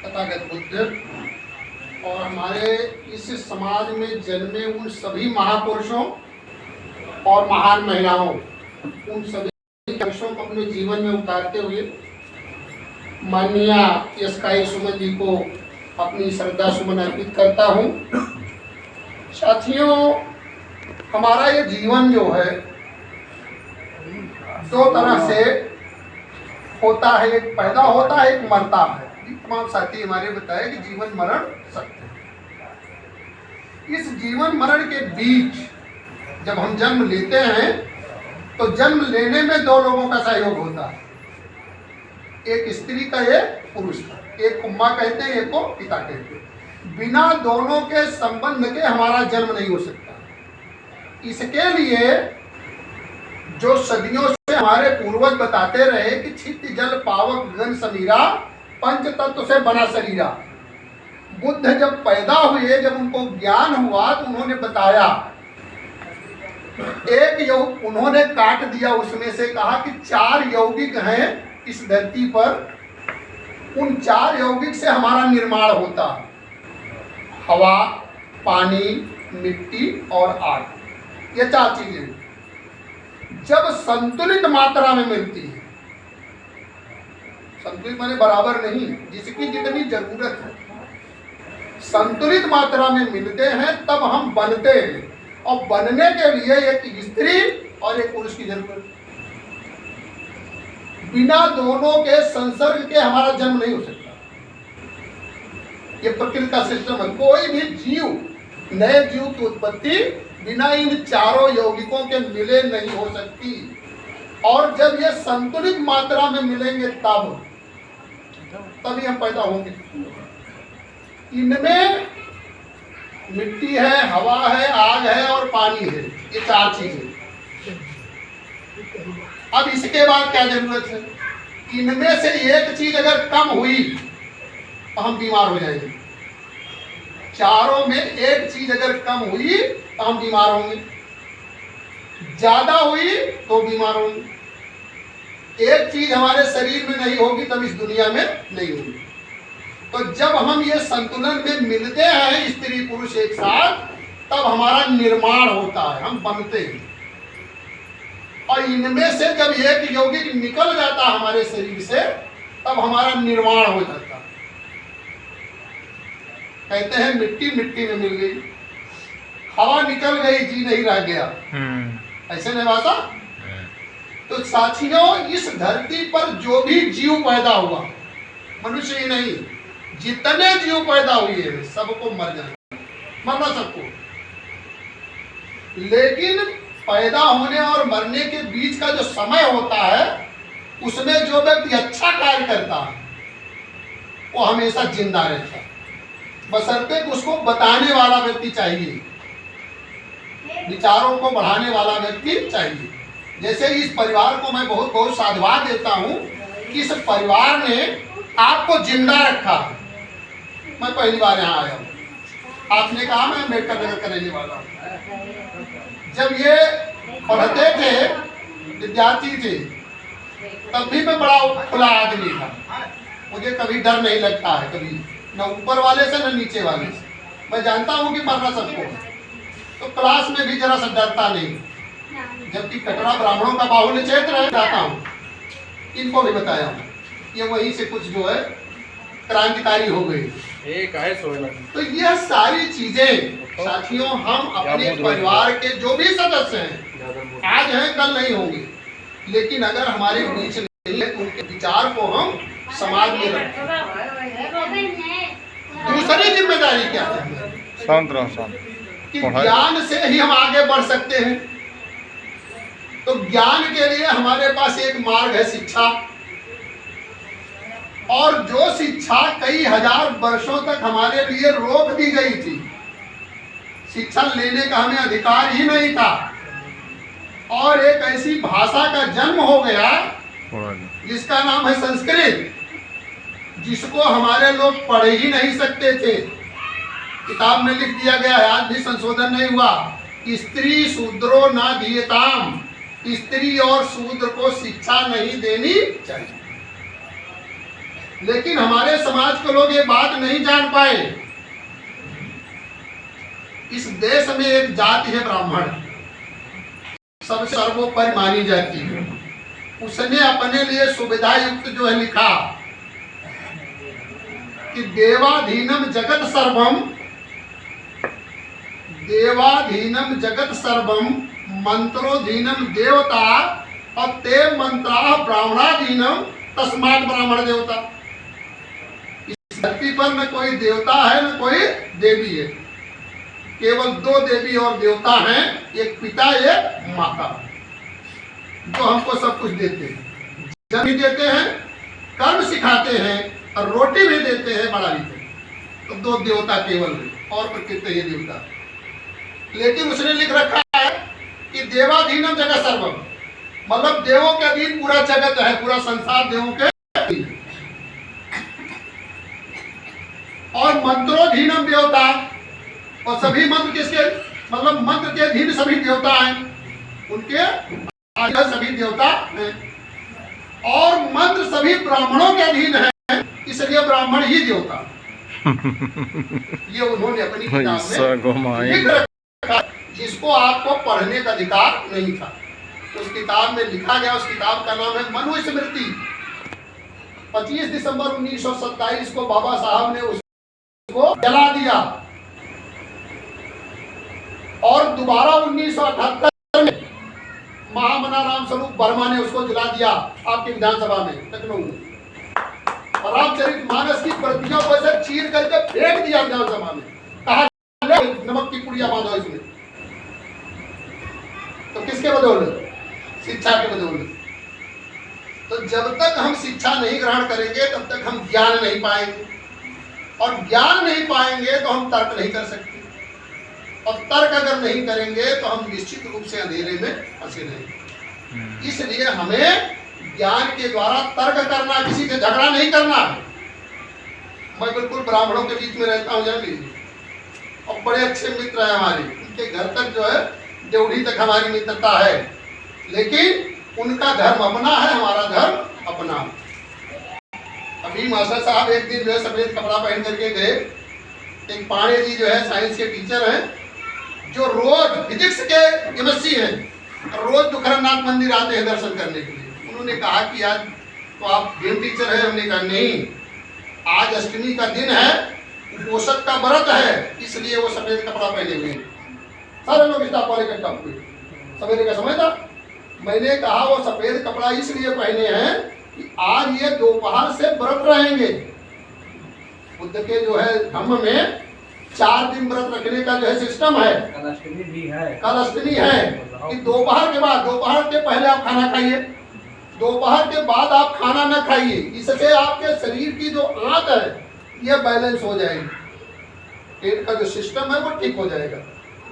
तथागत बुद्ध और हमारे इस समाज में जन्मे उन सभी महापुरुषों और महान महिलाओं, उन सभी पुरुषों को अपने जीवन में उतारते हुए माननीय स्काई सुमन जी को अपनी श्रद्धा सुमन अर्पित करता हूँ। साथियों, हमारा ये जीवन जो है दो तरह से होता है, एक पैदा होता है, एक मरता है। तमाम साथी हमारे बताए कि जीवन मरण सत्य है। इस जीवन मरण के बीच जब हम जन्म लेते हैं तो जन्म लेने में दो लोगों का सहयोग होता है, एक स्त्री का, एक पुरुष का। एक को माँ कहते हैं, एक को पिता कहते हैं। बिना दोनों के संबंध के हमारा जन्म नहीं हो सकता। इसके लिए जो सदियों से हमारे पूर्वज बताते रहे कि छित जल पावक गगन समीरा, पंच तत्व से बना शरीरा। बुद्ध जब पैदा हुए, जब उनको ज्ञान हुआ तो उन्होंने बताया, एक योग उन्होंने काट दिया, उसमें से कहा कि 4 यौगिक हैं इस धरती पर। उन 4 यौगिक से हमारा निर्माण होता है, हवा, पानी, मिट्टी और आग। ये 4 चीजें जब संतुलित मात्रा में मिलती है, संतुलित माने बराबर नहीं, जिसकी जितनी जरूरत है, संतुलित मात्रा में मिलते हैं तब हम बनते हैं। और बनने के लिए एक स्त्री और एक पुरुष की जरूरत है। बिना दोनों के संसर्ग के हमारा जन्म नहीं हो सकता। ये प्रकृति का सिस्टम है। कोई भी जीव, नए जीव की उत्पत्ति बिना इन 4 यौगिकों के मिले नहीं हो सकती। और जब ये संतुलित मात्रा में मिलेंगे तभी हम पैदा होंगे। इनमें मिट्टी है, हवा है, आग है और पानी है, ये 4 चीजें। अब इसके बाद क्या जरूरत है? इनमें से एक चीज अगर कम हुई तो हम बीमार हो जाएंगे। 4 में एक चीज अगर कम हुई तो हम बीमार होंगे, ज्यादा हुई तो बीमार होंगे। एक चीज हमारे शरीर में नहीं होगी तब इस दुनिया में नहीं होगी। तो जब हम ये संतुलन में मिलते हैं, स्त्री पुरुष एक साथ, तब हमारा निर्माण होता है, हम बनते हैं। और इनमें से जब एक यौगिक निकल जाता है हमारे शरीर से, तब हमारा निर्माण हो जाता है। कहते हैं मिट्टी मिट्टी में मिल गई, हवा निकल गई, जी नहीं रह गया। ऐसे नहीं बात? तो साथियों, इस धरती पर जो भी जीव पैदा हुआ, मनुष्य ही नहीं, जितने जीव पैदा हुए सबको मरना सबको। लेकिन पैदा होने और मरने के बीच का जो समय होता है, उसमें जो व्यक्ति अच्छा कार्य करता है वो हमेशा जिंदा रहता है, बशर्ते कि उसको बताने वाला व्यक्ति चाहिए, विचारों को बढ़ाने वाला व्यक्ति चाहिए। जैसे इस परिवार को मैं बहुत बहुत साधुवाद देता हूँ कि इस परिवार ने आपको जिंदा रखा। मैं पहली बार यहाँ आया हूँ, आपने कहा मैं अम्बेडकर नगर का रहने वाला हूँ। जब ये पढ़ते थे, विद्यार्थी थे, तब भी मैं बड़ा खुला आदमी था। मुझे कभी डर नहीं लगता है, कभी न ऊपर वाले से न नीचे वाले से। मैं जानता हूँ कि मरना सबको है, तो क्लास में भी जरा सा डरता नहीं। जबकि कटरा ब्राह्मणों का बाहुल्य क्षेत्र है, जाता हूँ, इनको भी बताया हूँ। ये वहीं से कुछ जो है क्रांतिकारी हो गई। तो यह सारी चीजें साथियों, हम अपने परिवार के जो भी सदस्य हैं, आज हैं कल नहीं होंगे, लेकिन अगर हमारे बीच नहीं है तो उनके विचार को हम समाज में रखें। दूसरी जिम्मेदारी क्या है? कि ज्ञान से ही हम आगे बढ़ सकते हैं। तो ज्ञान के लिए हमारे पास एक मार्ग है, शिक्षा। और जो शिक्षा कई हजार वर्षों तक हमारे लिए रोक दी गई थी, शिक्षा लेने का हमें अधिकार ही नहीं था, और एक ऐसी भाषा का जन्म हो गया जिसका नाम है संस्कृत, जिसको हमारे लोग पढ़ ही नहीं सकते थे। किताब में लिख दिया गया है, आज भी संशोधन नहीं हुआ, स्त्री शूद्रो ना दीयताम, स्त्री और शूद्र को शिक्षा नहीं देनी चाहिए। लेकिन हमारे समाज के लोग ये बात नहीं जान पाए। इस देश में एक जाति है ब्राह्मण, सबसे सर्वोपरि मानी जाती है। उसने अपने लिए सुविधा युक्त जो है लिखा कि देवाधीनम जगत सर्वम, देवाधीनम जगत सर्वम मंत्रोधीनम देवता और ते मंत्रा ब्राह्मणाधीनम तस्मात् ब्राह्मण देवता। इस धरती पर न कोई देवता है न कोई देवी है, केवल दो देवी और देवता हैं, एक पिता एक माता, जो हमको सब कुछ देते हैं, जन्म भी देते हैं, कर्म सिखाते हैं और रोटी भी देते हैं, बड़ा भी देते हैं। तो दो देवता केवल है और प्रकृति ये देवता। लेकिन उसने लिख रखा है कि देवाधीनम जगत सर्वम, मतलब देवों के अधीन पूरा जगत है, पूरा संसार देवों के अधीन। और मंत्रोधीनम देवता, और सभी मंत्र किसके, मतलब मंत्र के अधीन सभी देवता हैं, उनके आगे सभी देवता हैं। और मंत्र सभी ब्राह्मणों के अधीन है, इसलिए ब्राह्मण ही देवता। ये उन्होंने अपनी किताब में लिख रखा, जिसको आपको पढ़ने का अधिकार नहीं था। उस किताब में लिखा गया, उस किताब का नाम है मनुस्मृति। 25 दिसंबर 1927 को बाबा साहब ने उसको जला दिया और दोबारा 1978 में महामना राम स्वरूप वर्मा ने उसको जला दिया आपकी विधानसभा में, लखनऊ में। और रामचरितमानस की प्रतियों को ऐसे चीर करके फेंक दिया विधानसभा में, कहा नमक की पुड़िया बांधो इसमें। तो किसके बदौलत? शिक्षा के बदौलत। तो जब तक हम शिक्षा नहीं ग्रहण करेंगे तब तक हम ज्ञान नहीं पाएंगे, और ज्ञान नहीं पाएंगे तो हम तर्क नहीं कर सकते, और तर्क अगर नहीं करेंगे तो हम निश्चित रूप से अंधेरे में फंसे रहेंगे। इसलिए हमें ज्ञान के द्वारा तर्क करना, किसी से झगड़ा नहीं करना। मैं बिल्कुल ब्राह्मणों के बीच में रहता हूँ, जान लीजिए, और बड़े अच्छे मित्र हैं हमारे, उनके घर तक जो है देवढ़ी तक हमारी मित्रता है, लेकिन उनका धर्म अपना है, हमारा धर्म अपना। अभी मास्टर साहब एक दिन जो है सफेद कपड़ा पहन करके गए। एक पांडे जी जो है साइंस के टीचर हैं, जो रोज फिजिक्स के एमएससी हैं, रोज दुखरनाथ मंदिर आते हैं दर्शन करने के लिए। उन्होंने कहा कि आज तो आप गेम टीचर हैं। हमने कहा नहीं, आज अष्टमी का दिन है, उपोषण का व्रत है, इसलिए वो सफेद कपड़ा पहने हुए। सारे लोग स्टाफ वाले इकट्ठा हुए, सवेरे का समय था। मैंने कहा वो सफेद कपड़ा इसलिए पहने हैं कि आज ये दोपहर से व्रत रहेंगे। बुद्ध के जो है धम्म में 4 दिन व्रत रखने का जो है सिस्टम है। कल अष्टमी भी है, कल अष्टमी है कि दोपहर के बाद, दोपहर के पहले आप खाना खाइए, दोपहर के बाद आप खाना न खाइए। इससे आपके शरीर की जो आंत है ये बैलेंस हो जाएगी, पेट का जो सिस्टम है वो ठीक हो जाएगा।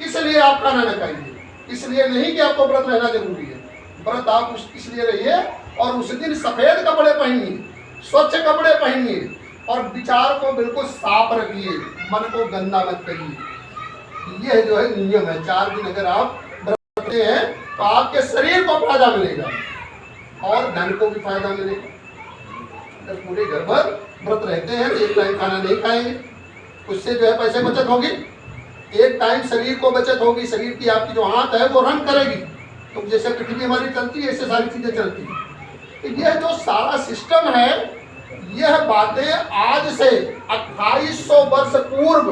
इसलिए आप खाना न खाइए, इसलिए नहीं कि आपको व्रत रहना जरूरी है। व्रत आप इसलिए रहिए, और उस दिन सफेद कपड़े पहनिए, स्वच्छ कपड़े पहनिए, और विचार को बिल्कुल साफ रखिए, मन को गंदा मत करिए। यह जो है नियम है। 4 दिन अगर आप व्रत रखते हैं तो आपके शरीर को फायदा मिलेगा और धन को भी फायदा मिलेगा। अगर पूरे घर भर व्रत रहते हैं तो एक टाइम खाना नहीं खाएंगे, उससे जो है पैसे बचत होगी, एक टाइम शरीर को बचत होगी, शरीर की आपकी जो आंत है वो रन करेगी। तो जैसे पृथ्वी हमारी चलती है, ऐसे सारी चीजें चलती हैं। तो यह जो सारा सिस्टम है, यह बातें आज से 2800 वर्ष पूर्व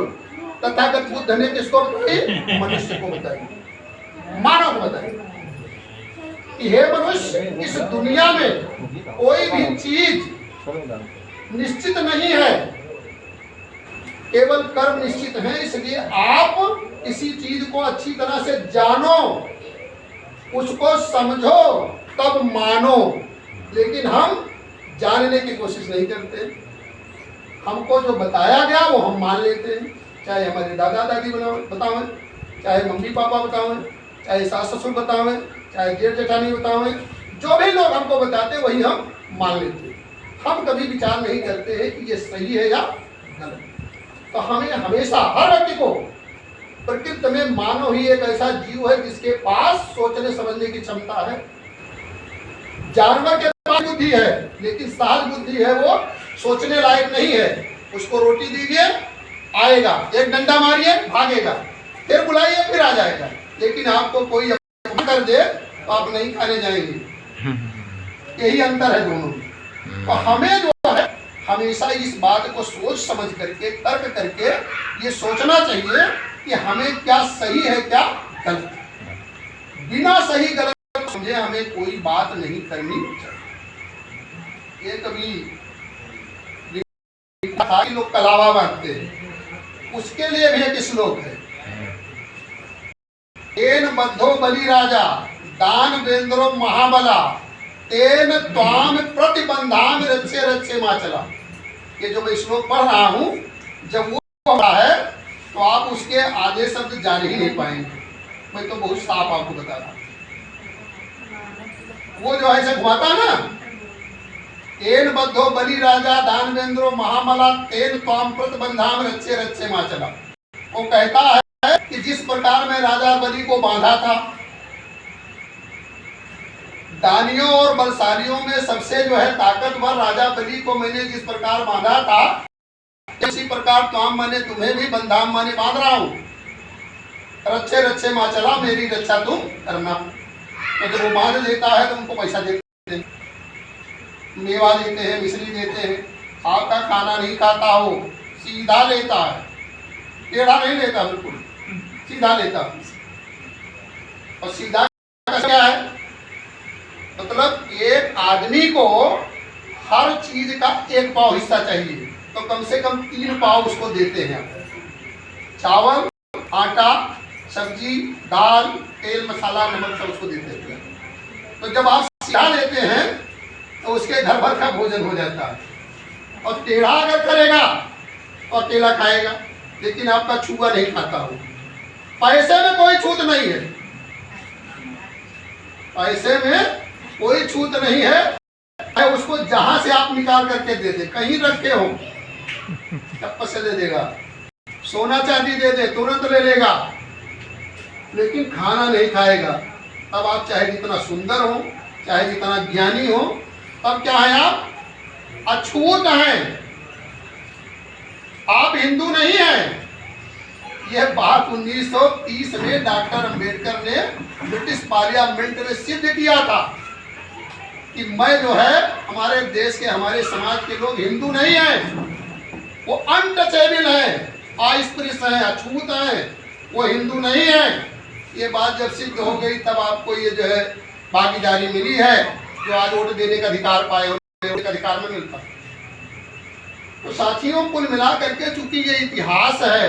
तथागत बुद्ध ने किसको बताई? मनुष्य को बताई, मानव को बताई कि हे मनुष्य, इस दुनिया में कोई भी चीज निश्चित नहीं है, केवल कर्म निश्चित है। इसलिए आप किसी चीज को अच्छी तरह से जानो, उसको समझो, तब मानो। लेकिन हम जानने की कोशिश नहीं करते। हमको जो बताया गया वो हम मान लेते हैं, चाहे हमारे दादा दादी बतावें, चाहे मम्मी पापा बतावें, चाहे सास ससुर बतावें, चाहे जेठ जेठानी बतावें, जो भी लोग हमको बताते वही हम मान लेते हैं। हम कभी विचार नहीं करते हैं कि ये सही है या गलत। तो हमें हमेशा हर व्यक्ति को, प्रकृति में मानव ही एक ऐसा जीव है जिसके पास सोचने समझने की क्षमता है। जानवर के पास बुद्धि है, लेकिन सहज बुद्धि है वो सोचने लायक नहीं है, उसको रोटी दीजिए आएगा, एक डंडा मारिए भागेगा, फिर बुलाइए फिर आ जाएगा। लेकिन आपको कोई कर दे तो आप नहीं खाने जाएंगे। यही अंतर है दोनों में। तो हमें जो है हमेशा इस बात को सोच समझ करके तर्क करके ये सोचना चाहिए कि हमें क्या सही है क्या गलत। बिना सही गलत समझे हमें कोई बात नहीं करनी चाहिए। ये कभी लोग कलावा बांटते हैं, उसके लिए भी एक श्लोक है, तेन बद्धो बलि राजा दान वेंद्रो महाबला तेन त्वाम प्रतिबंधाम रक्षे रक्षे माचला। ये जो मैं श्लोक पढ़ रहा हूँ, जब वो पढ़ा है तो आप उसके आधे शब्द जान ही नहीं पाएंगे। मैं तो बहुत साफ आपको बता रहा हूँ। वो जो ऐसे घुमाता ना, तेन बद्धो बलि राजा दान वेंद्रो महाबला तेन त्वाम प्रतिबंधाम रक्षे रक्षे माचला। वो कहता है कि जिस प्रकार मैं राजा बलि को बांधा था, दानियों और बलशालियों में सबसे जो है ताकतवर राजा बलि को मैंने जिस प्रकार बांधा था, इसी प्रकार त्वाम मैंने तुम्हें भी बंधाम माने बांध रहा हूं। रक्षे रक्षे मां चला, मेरी रक्षा तुम करना। तो जब वो बांध लेता है तो उनको पैसा देते हैं, मेवा देते हैं, मिश्री देते हैं। आपका खाना नहीं खाता हो, सीधा लेता है, टेढ़ा नहीं लेता, बिल्कुल सीधा लेता। और सीधा क्या है, मतलब एक आदमी को हर चीज का एक पाव हिस्सा चाहिए, तो कम से कम 3 पाव उसको देते हैं। चावल, आटा, सब्जी, दाल, तेल, मसाला, नमक सब उसको देते हैं। तो जब आप सीधा लेते हैं तो उसके घर भर का भोजन हो जाता है। और टेढ़ा अगर करेगा तो अकेला खाएगा, लेकिन आपका छुआ नहीं खाता हो। पैसे में कोई छूट नहीं है, पैसे में कोई छूट नहीं है। उसको जहां से आप निकाल करके दे दे, कहीं रखे हो चप्पल से दे देगा, सोना चांदी दे दे तुरंत ले लेगा, लेकिन खाना नहीं खाएगा। अब आप चाहे जितना सुंदर हो, चाहे जितना ज्ञानी हो, तब क्या है आप अछूत हैं, आप हिंदू नहीं हैं। यह बात 1930 में डॉक्टर अंबेडकर ने ब्रिटिश पार्लियामेंट में सिद्ध किया था कि मैं जो है हमारे देश के, हमारे समाज के लोग हिंदू नहीं हैं, वो अनटचेबल है, अस्पृश्य है, अछूत है, वो हिंदू नहीं है। ये बात जब सिद्ध हो गई तब आपको ये जो है भागीदारी मिली है, जो आज वोट देने का अधिकार पाए, वोट का अधिकार में मिलता। तो साथियों, कुल मिला करके चूंकि ये इतिहास है,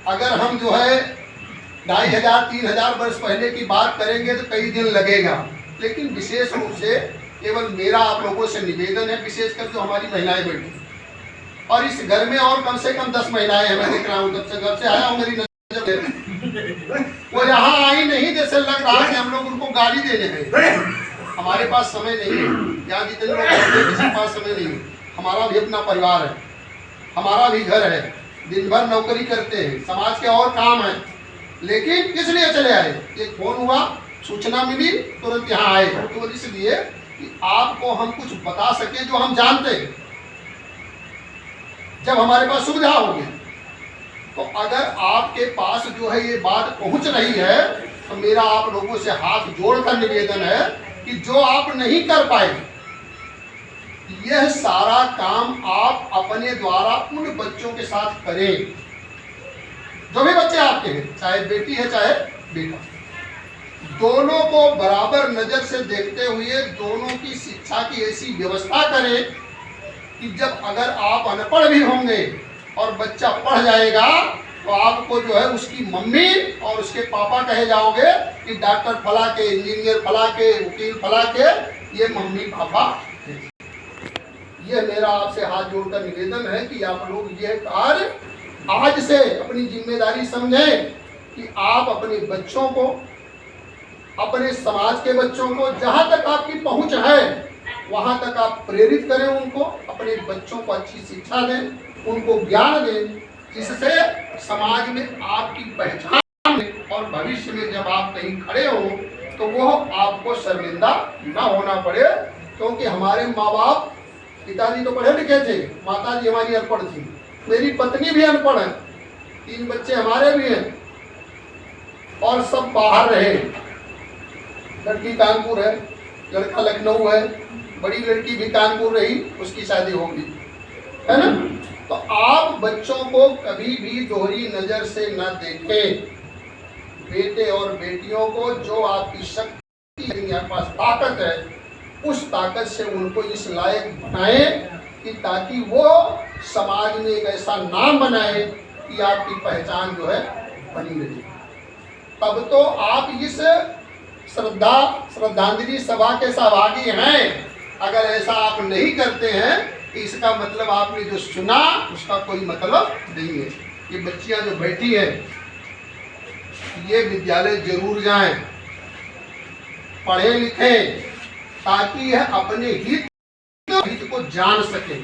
अगर हम जो है 2500-3000 वर्ष पहले की बात करेंगे तो कई दिन लगेगा। लेकिन विशेष रूप से केवल मेरा आप लोगों से निवेदन है, विशेषकर जो हमारी महिलाएं बैठी, और इस घर में और कम से कम 10 महिलाएं हैं, मैं देख रहा हूँ, जब से घर से आया हूँ मेरी नजर, वो यहाँ आई नहीं, जैसे लग रहा है कि हम लोग उनको गाली देने गए। हमारे पास समय नहीं है, यहाँ जितने लोग हैं किसी के पास समय नहीं है। हमारा भी अपना परिवार है, हमारा भी घर है, दिन भर नौकरी करते हैं, समाज के और काम है, लेकिन किस लिए चले आए? एक फोन हुआ, सूचना मिली, तुरंत यहाँ आए। तो इसलिए कि आपको हम कुछ बता सके जो हम जानते हैं। जब हमारे पास सुविधा होगी, तो अगर आपके पास जो है ये बात पहुंच रही है, तो मेरा आप लोगों से हाथ जोड़कर निवेदन है कि जो आप नहीं कर पाए, यह सारा काम आप अपने द्वारा उन बच्चों के साथ करें, जो भी बच्चे आपके हैं, चाहे बेटी है चाहे बेटा। दोनों को बराबर नजर से देखते हुए दोनों की शिक्षा की ऐसी व्यवस्था करें कि जब अगर आप अनपढ़ भी होंगे और बच्चा पढ़ जाएगा, तो आपको जो है उसकी मम्मी और उसके पापा कहे जाओगे कि डॉक्टर फला के, इंजीनियर फला के, वकील फला के, ये मम्मी पापा। ये मेरा आपसे हाथ जोड़कर निवेदन है कि आप लोग यह कार्य आज से अपनी जिम्मेदारी समझें कि आप अपने बच्चों को, अपने समाज के बच्चों को, जहां तक आपकी पहुंच है वहां तक आप प्रेरित करें उनको, अपने बच्चों को अच्छी शिक्षा दें, उनको ज्ञान दें, जिससे समाज में आपकी पहचान और भविष्य में जब आप कहीं खड़े हो तो वो आपको शर्मिंदा न होना पड़े। क्योंकि हमारे माँ बाप पिताजी तो पढ़े लिखे थे, माताजी हमारी अनपढ़ थी, मेरी पत्नी भी अनपढ़ है, 3 बच्चे हमारे भी हैं और सब बाहर रहे। लड़की कानपुर है, लड़का लखनऊ है, बड़ी लड़की भी कानपुर रही, उसकी शादी होगी, है ना। तो आप बच्चों को कभी भी दोहरी नजर से न देखें। बेटे और बेटियों को जो आपकी शक्ति है, आपके पास ताकत है, उस ताकत से उनको इस लायक बनाएं कि ताकि वो समाज में एक ऐसा नाम बनाए कि आपकी पहचान जो है बनी रहे। तब तो आप इस श्रद्धांजलि सभा के सहभागी हैं। अगर ऐसा आप नहीं करते हैं, इसका मतलब आपने जो सुना उसका कोई मतलब नहीं है। ये बच्चियां जो बैठी हैं, ये विद्यालय जरूर जाएं, पढ़े लिखें, ताकि यह अपने हित को जान सके।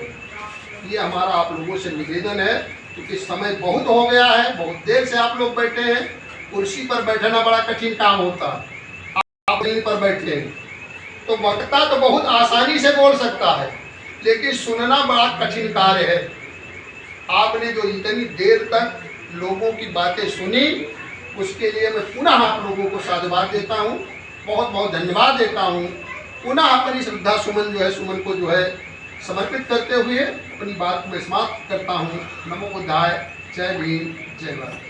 ये हमारा आप लोगों से निवेदन है, क्योंकि समय बहुत हो गया है, बहुत देर से आप लोग बैठे हैं। कुर्सी पर बैठना बड़ा कठिन काम होता, आप यहीं पर बैठे हैं। तो वक्ता तो बहुत आसानी से बोल सकता है, लेकिन सुनना बड़ा कठिन कार्य है। आपने जो इतनी देर तक लोगों की बातें सुनी, उसके लिए मैं पुनः आप लोगों को साधुवाद देता हूँ, बहुत बहुत धन्यवाद देता हूँ। पुनः अपनी श्रद्धा सुमन जो है, सुमन को जो है समर्पित करते हुए अपनी बात को मैं समाप्त करता हूँ। नमो बुद्धाय। जय भीम, जय भारत।